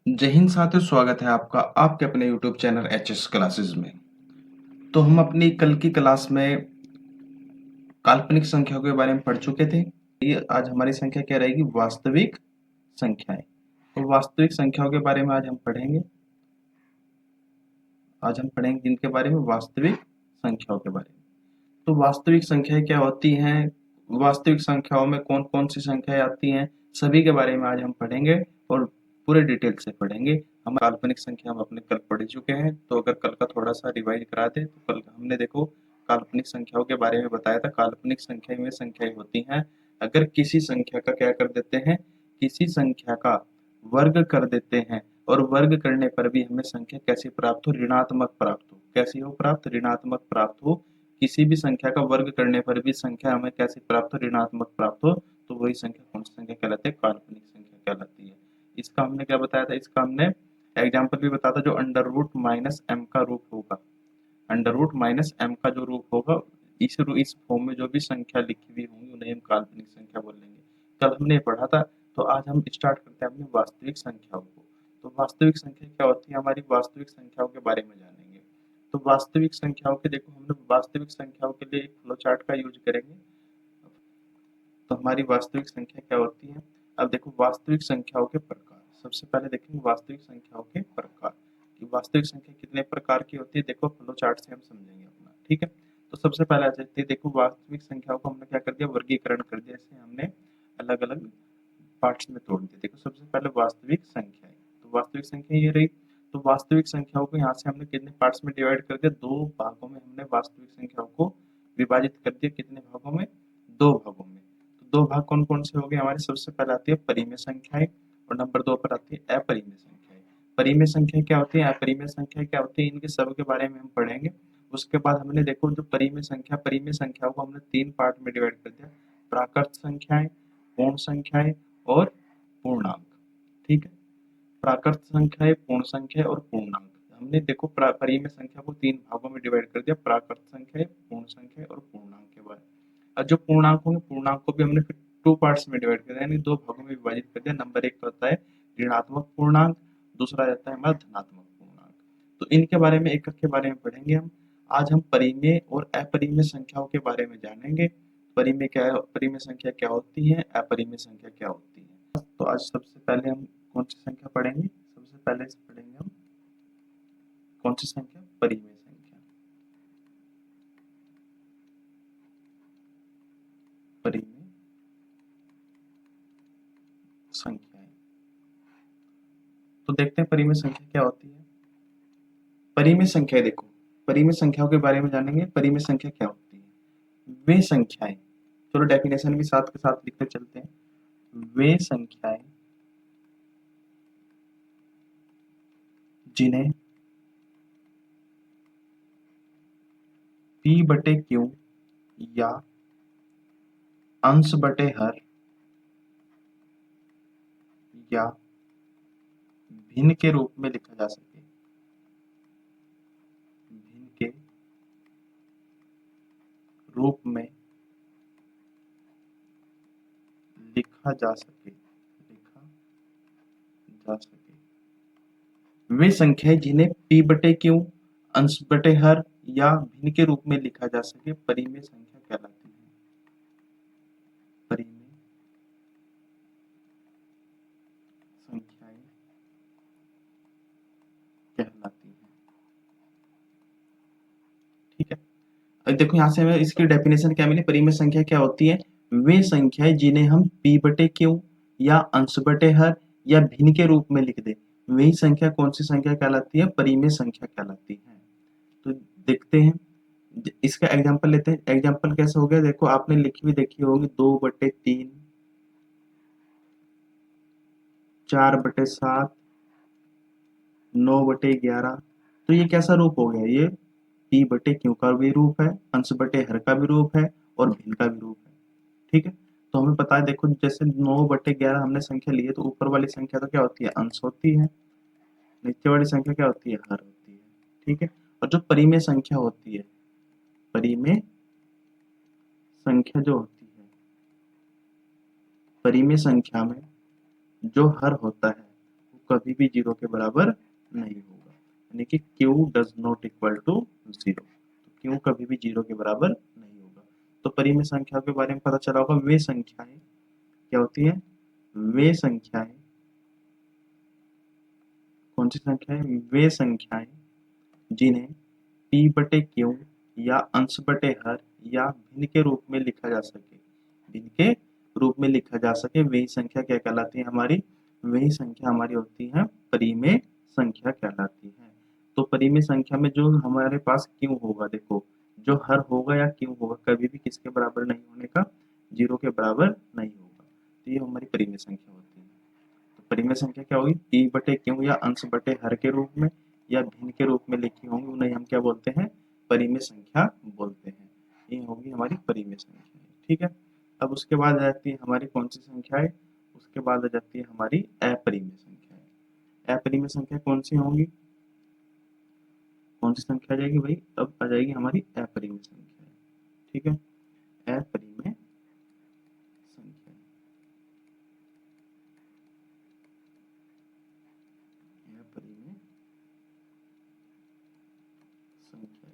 जय हिंद साथियों, स्वागत है आपका आपके अपने YouTube चैनल एचएस क्लासेस में। तो हम अपनी कल की क्लास में काल्पनिक संख्याओं के बारे में पढ़ चुके थे। ये आज हमारी संख्या क्या रहेगी? वास्तविक संख्याएं। तो वास्तविक संख्याओं के बारे में आज हम पढ़ेंगे। जिनके बारे में वास्तविक संख्याओं के बारे में। तो वास्तविक संख्याएं क्या होती हैं, वास्तविक संख्याओं में कौन कौन सी संख्याएं आती हैं, सभी के बारे में आज हम पढ़ेंगे और पूरे डिटेल से पढ़ेंगे। हम काल्पनिक संख्या हम अपने कल पढ़ चुके हैं, तो अगर कल का थोड़ा सा रिवाइज करा दे तो कल हमने देखो काल्पनिक संख्याओं के बारे में बताया था। काल्पनिक संख्या में संख्याएं होती हैं, अगर किसी संख्या का क्या कर देते हैं, किसी संख्या का वर्ग कर देते हैं और वर्ग करने पर भी हमें संख्या कैसी प्राप्त हो? ऋणात्मक प्राप्त हो। कैसी हो प्राप्त? ऋणात्मक प्राप्त हो। किसी भी संख्या का वर्ग करने पर भी संख्या हमें कैसे प्राप्त हो? ऋणात्मक प्राप्त हो। तो वही संख्या कौन सी संख्या कहलाती है? काल्पनिक संख्या कहलाती है। इसका हमने क्या बताया था? इसका हमने एग्जाम्पल भी बताया था, जो अंडर रूट माइनस एम का रूप होगा। अंडर रूट माइनस एम का जो रूप होगा, इस फॉर्म में जो भी संख्या लिखी हुई होंगी उन्हें हम काल्पनिक संख्या बोलेंगे। कल हमने पढ़ा था। तो आज हम स्टार्ट करते हैं अपनी वास्तविक संख्याओं को। तो वास्तविक संख्या क्या होती है? हमारी वास्तविक संख्याओं के बारे में जानेंगे। तो वास्तविक संख्याओं के देखो, हमने वास्तविक संख्याओं के लिए एक फ्लो चार्ट का यूज करेंगे। तो हमारी वास्तविक संख्या क्या होती है? अब देखो वास्तविक संख्याओं के प्रकार। सबसे पहले देखेंगे वास्तविक संख्याओं के प्रकार कि वास्तविक संख्या कितने प्रकार की होती है। देखो फ्लो चार्ट से हम समझेंगे अपना, ठीक है। तो सबसे पहले आ जाते हैं, देखो वास्तविक संख्याओं को हमने क्या कर दिया? वर्गीकरण कर दिया। इसे हमने अलग अलग पार्ट्स में तोड़ दिया। देखो सबसे पहले वास्तविक संख्या, तो वास्तविक संख्या ये रही। तो वास्तविक संख्याओं को यहाँ से हमने कितने पार्ट्स में डिवाइड कर दिया? दो भागों में हमने वास्तविक संख्याओं को विभाजित कर दिया। कितने भागों में? दो भागों में। तो दो भाग कौन कौन से हो गए हमारे? सबसे पहले आती है परिमेय संख्याएं और नंबर दो पर आती है अपरिमेय संख्याएं। परिमेय संख्या क्या होती है, अपरिमेय संख्या क्या होती है, इनके सब के बारे में हम पढ़ेंगे। उसके बाद हमने देखो जो परिमेय संख्याओं को हमने तीन पार्ट में डिवाइड कर दिया। प्राकृत संख्याएं, पूर्ण संख्याएं और पूर्णांक, ठीक है। प्राकृत संख्या है, पूर्ण संख्या है और पूर्णांक। हमने देखो परिमेय संख्या को तीन भागों में डिवाइड कर दिया। प्राकृत संख्या है, पूर्ण संख्या है और पूर्णांक के बारे में। और जो पूर्णांक होंगे, पूर्णांक को भी हमने फिर टू पार्ट्स में डिवाइड कर दिया, यानी दो भागों में विभाजित कर दिया। नंबर एक होता है ऋणात्मक पूर्णांक, दूसरा रहता है हमारा धनात्मक पूर्णांक। तो इनके बारे में एक एक के बारे में पढ़ेंगे हम। आज हम परिमेय और अपरिमेय संख्याओं के बारे में जानेंगे। परिमेय क्या है, परिमेय संख्या क्या होती है, अपरिमेय संख्या क्या होती है। तो आज सबसे पहले हम कौन सी संख्या पढ़ेंगे? सबसे पहले से पढ़ेंगे हम कौन सी संख्या? परिमेय संख्या। परिमेय संख्याएं। तो देखते हैं परिमेय संख्या क्या होती है। परिमेय संख्या देखो, परिमेय संख्याओं के बारे में जानेंगे। परिमेय संख्या क्या होती है? वे संख्याएं, चलो डेफिनेशन भी साथ के साथ लिखते चलते हैं। वे संख्याएं जिन्हें p बटे q या अंश बटे हर या भिन्न के रूप में लिखा जा सके। भिन्न के रूप में लिखा जा सके। वे संख्याएं जिन्हें p बटे q, अंश बटे हर या भिन्न के रूप में लिखा जा सके, परिमेय संख्या कहलाती है। परिमेय संख्याएं कहलाती है, ठीक है। अब देखो यहाँ से हमें इसकी डेफिनेशन क्या मिली। परिमेय संख्या क्या होती है? वे संख्याएं जिन्हें हम p बटे q या अंश बटे हर या भिन्न के रूप में लिख दे, वही संख्या कौन सी संख्या कहलाती है? परिमेय संख्या कहलाती है। तो देखते हैं, इसका एग्जाम्पल लेते हैं। एग्जाम्पल कैसे हो गया? देखो आपने लिखी हुई देखी होगी 2/3, 4/7, 9/11। तो ये कैसा रूप हो गया? ये p बटे q का भी रूप है, अंश बटे हर का भी रूप है और भिन्न का भी रूप है, ठीक है। तो हमें पता है, देखो जैसे 9/11 हमने संख्या ली है, तो ऊपर वाली संख्या तो क्या होती है? अंश होती है। नीचे वाली संख्या क्या होती है? हर होती है, ठीक है। और जो परिमेय संख्या होती है, परिमेय संख्या जो होती है, परिमेय संख्या में जो हर होता है वो कभी भी जीरो के बराबर नहीं होगा, यानी कि Q does not equal to zero, तो क्यू कभी भी जीरो के बराबर नहीं होगा। तो परिमेय संख्याओं के बारे में पता चला होगा। वे संख्याएं क्या होती है, वे संख्याएं, कौन सी संख्याएं, वे संख्याएं जिन्हें p बटे क्यू या अंश बटे हर या भिन्न के रूप में लिखा जा सके, भिन्न के रूप में लिखा जा सके, वही संख्या क्या कहलाती है हमारी, वही संख्या हमारी होती है परिमेय संख्या कहलाती है। तो परिमेय संख्या में जो हमारे पास क्यू होगा, देखो जो हर होगा या क्यू होगा कभी भी किसके बराबर नहीं होने का, जीरो के बराबर नहीं होगा, तो ये हमारी परिमेय संख्या होती है। तो परिमेय संख्या क्या होगी, p बटे क्यू या अंश बटे हर के रूप में या भिन्न के रूप में लिखी होंगी, उन्हें हम क्या बोलते हैं, परिमेय संख्या बोलते हैं। ये होगी हमारी परिमेय संख्या, ठीक है। अब उसके बाद आ जाती है हमारी कौन सी संख्या है, उसके बाद आ जाती है हमारी अपरिमेय संख्या। अपरिमेय संख्या कौन सी होंगी, कौन सी संख्या आ जाएगी भाई, अब आ जाएगी हमारी अपरिमेय संख्या, ठीक है। अपरिमेय संख्या, अपरिमेय संख्या,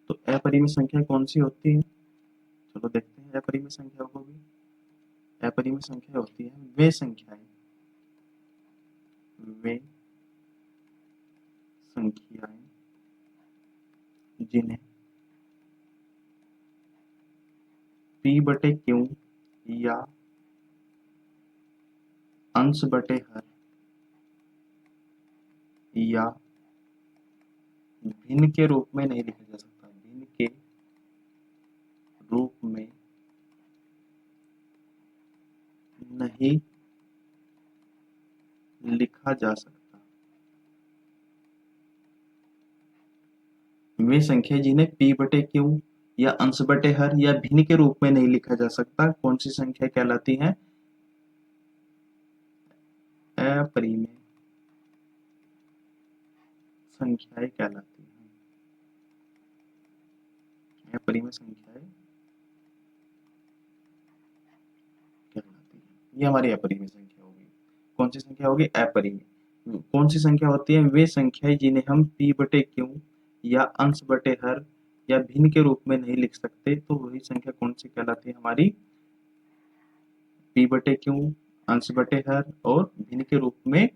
तो अपरिमेय संख्या कौन सी होती है, चलो देखते हैं अपरिमेय संख्या को भी। अपरिमेय संख्या होती है वे संख्याएं, वे संख्याएं जिन्हें p बटे क्यू या अंश बटे हर या भिन्न के रूप में नहीं लिखा जा सकता, भिन्न के रूप में नहीं लिखा जा सकता, वे संख्या जिन्हें p बटे क्यू या अंश बटे हर या भिन्न के रूप में नहीं लिखा जा सकता, कौन सी संख्या कहलाती है, अपरिमेय संख्याएं कहलाती है। अपरिमेय संख्याएं कहलाती है, ये हमारी अपरिमेय संख्या होगी। कौन सी संख्या होगी, अपरिमेय। कौन सी संख्या होती है, वे संख्याएं जिन्हें हम p बटे क्यू या अंश बटे हर या भिन्न के रूप में नहीं लिख सकते, तो वही संख्या कौन सी कहलाती है हमारी, p बटे क्यू, अंश बटे हर और भिन्न के रूप में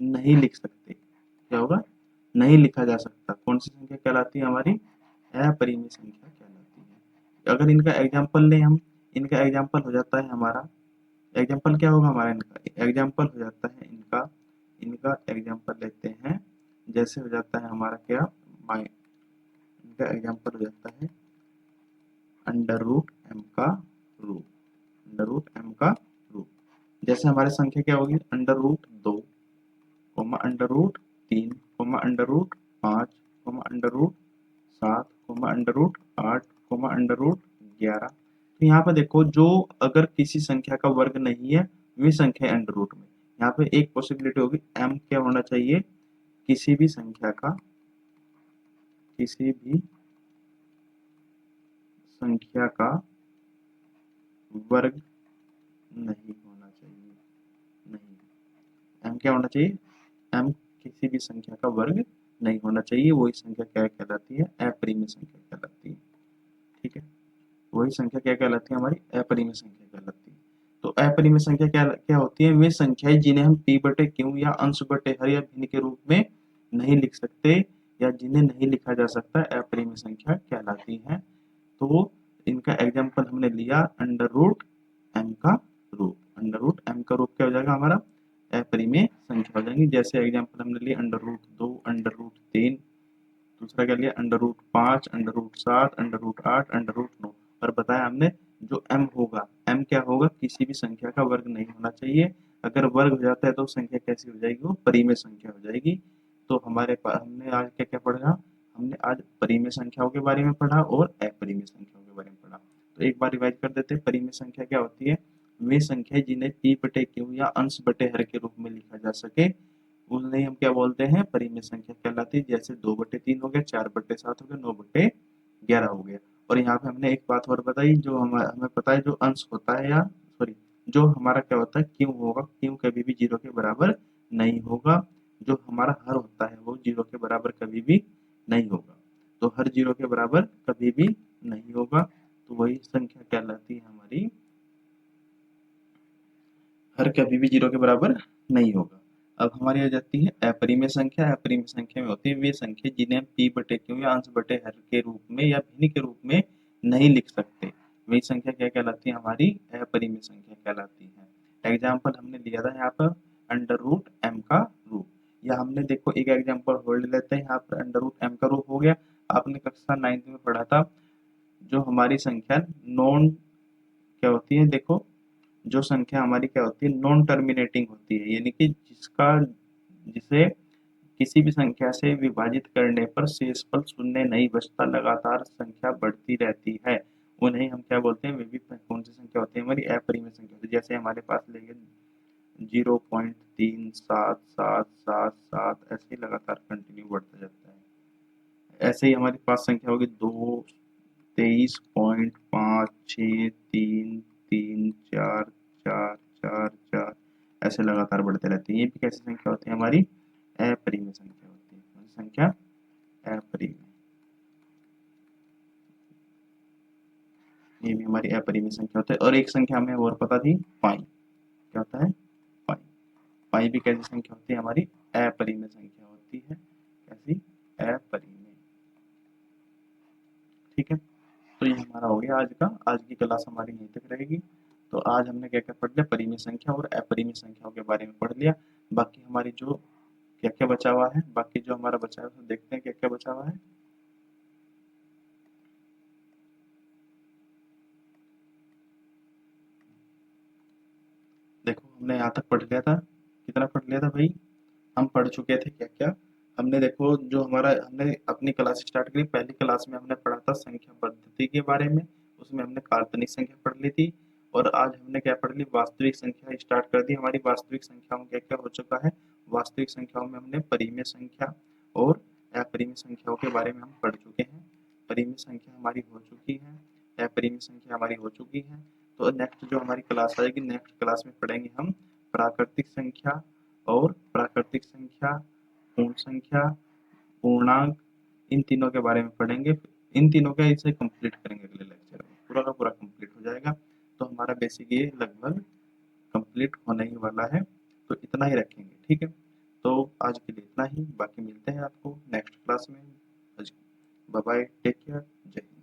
नहीं लिख सकते, क्या होगा, नहीं लिखा जा सकता, कौन सी संख्या कहलाती है हमारी, अपरिमेय संख्या कहलाती है। अगर इनका एग्जाम्पल लें हम, इनका एग्जाम्पल हो जाता है हमारा, एग्जाम्पल क्या होगा हमारा, इनका एग्जाम्पल हो जाता है इनका, इनका एग्जाम्पल लेते हैं, जैसे हो जाता है हमारा क्या, माइ, इनका एग्जाम्पल हो जाता है अंडर रूट एम का रूट, अंडर रूट एम का रूट। जैसे हमारी संख्या क्या होगी, under root 2, comma under root 3, comma under root 5, comma under root 7, comma under root 8, comma under root 11। तो यहाँ पे देखो, जो अगर किसी संख्या का वर्ग नहीं है वे संख्या अंडर रूट में, यहाँ पे एक पॉसिबिलिटी होगी m क्या होना चाहिए, किसी भी संख्या का, किसी भी संख्या का वर्ग नहीं होना चाहिए, नहीं, m क्या होना चाहिए, m किसी भी संख्या का वर्ग नहीं होना चाहिए, वही संख्या क्या कहलाती है, अपरिमेय संख्या कहलाती है, ठीक है। वही संख्या क्या कहलाती है हमारी, अपरिमेय संख्या कहलाती है। तो अपरिमेय संख्या क्या क्या होती है, वे संख्याएं जिन्हें हम p बटे क्यू या अंश बटे हर या भिन्न के रूप में नहीं लिख सकते या जिन्हें नहीं लिखा जा सकता, अपरिमेय संख्या कहलाती है। तो इनका एग्जाम्पल हमने लिया अंडर रूट एम का रूट, अंडर रूट एम का रूट क्या हो जाएगा हमारा, अपरिमेय संख्या हो जाएंगी। जैसे एग्जाम्पल हमने लिया अंडर रूट 2, अंडर रूट 3, दूसरा क्या लिया under root 5, under root 7, under root 8, under root 9, और बताया हमने जो m होगा, m क्या होगा, किसी भी संख्या का वर्ग नहीं होना चाहिए, अगर वर्ग हो जाता है तो संख्या कैसी हो जाएगी, वो परिमेय संख्या हो जाएगी। तो हमारे पास हमने आज क्या क्या पढ़ा, हमने आज परिमेय संख्याओं के बारे में पढ़ा और अपरिमेय संख्याओं के बारे में पढ़ा। तो एक बार रिवाइज कर देते हैं, परिमेय संख्या क्या होती है, वे संख्या जिन्हें p बटे क्यू या अंश बटे हर के रूप में लिखा जा सके, उन्हें हम क्या बोलते हैं, परिमेय संख्या कहलाती है। जैसे 2/3 हो गया, 4/7 हो गया, 9/11 हो गया। और यहाँ पे हमने एक बात और बताई, जो हमें पता है जो अंश होता है, या सॉरी जो हमारा क्या होता है क्यू होगा, क्यू कभी भी जीरो के बराबर नहीं होगा। जो हमारा हर होता है वो 0 के बराबर कभी भी नहीं होगा। तो हर 0 के बराबर कभी भी नहीं होगा, तो वही संख्या कहलाती है हमारी हर कभी भी 0 के बराबर नहीं होगा। अब हमारी आ जाती है अपरिमेय संख्या। अपरिमेय संख्या में होती है वे संख्या जिन्हें हम p बटे q या अंश बटे हर के रूप में या भिन्न के रूप में नहीं लिख सकते, वही संख्या क्या कहलाती है हमारी अपरिमेय संख्या कहलाती है। एग्जाम्पल हमने लिया था यहाँ पर अंडर रूट m का रूप, या हमने देखो एक एग्जाम्पल होल्ड लेते हैं, यहाँ पर अंडर रूट m का रूप हो गया। आपने कक्षा 9th में पढ़ा था जो हमारी संख्या नॉन क्या होती है, देखो जो संख्या हमारी क्या होती है नॉन टर्मिनेटिंग होती है, यानी कि जिसे किसी भी संख्या से विभाजित करने पर शेषफल शून्य नहीं बचता, लगातार संख्या बढ़ती रहती है, उन्हें हम क्या बोलते हैं, वे भी कौन सी संख्या होती है हमारी अपरिमेय संख्या होती है। जैसे हमारे पास लेंगे 0.377777 ऐसे ही लगातार कंटिन्यू बढ़ता जाता है। ऐसे ही हमारे पास संख्या होगी 2 23.5633444 ऐसे लगातार बढ़ते रहते हैं। ये भी कैसी संख्या होती है हमारी अपरिमेय संख्या होती है। संख्या अपरिमेय, ये भी हमारी अपरिमेय संख्या होती है। और एक संख्या हमें और पता थी पाई, क्या होता है पाई। पाई भी कैसी संख्या होती है हमारी अपरिमेय संख्या होती है। कैसी अपरिमेय, ठीक है। तो ये हमारा हो गया आज का, आज की क्लास हमारी यहीं तक रहेगी। तो आज हमने क्या क्या पढ़ लिया, परिमेय संख्या और अपरिमेय संख्याओं के बारे में पढ़ लिया। बाकी हमारी जो क्या क्या बचा हुआ है, बाकी जो हमारा बचा हुआ है देखते हैं क्या क्या बचा हुआ है। देखो हमने यहाँ तक पढ़ लिया था, कितना पढ़ लिया था भाई, हम पढ़ चुके थे क्या क्या। हमने देखो जो हमारा हमने अपनी क्लास स्टार्ट करी, पहली क्लास में हमने पढ़ा था संख्या पद्धति के बारे में, उसमें हमने काल्पनिक संख्या पढ़ ली थी। और आज हमने क्या पढ़ ली, वास्तविक संख्या स्टार्ट कर दी। हमारी वास्तविक संख्याओं में क्या क्या हो चुका है, वास्तविक संख्याओं में हमने परिमेय संख्या और अपरिमेय संख्याओं के बारे में हम पढ़ चुके हैं। परिमेय संख्या हमारी हो चुकी है, अपरिमेय संख्या हमारी हो चुकी है। तो नेक्स्ट जो हमारी क्लास आएगी, नेक्स्ट क्लास में पढ़ेंगे हम प्राकृतिक संख्या और प्राकृतिक संख्या, पूर्ण संख्या, पूर्णांक, इन तीनों के बारे में पढ़ेंगे। इन तीनों का इसे कंप्लीट करेंगे अगले लेक्चर में, पूरा का पूरा कंप्लीट हो जाएगा। तो हमारा बेसिक ये लगभग कंप्लीट होने ही वाला है। तो इतना ही रखेंगे, ठीक है। तो आज के लिए इतना ही, बाकी मिलते हैं आपको नेक्स्ट क्लास में। बाय बाय, टेक केयर, जय हिंद।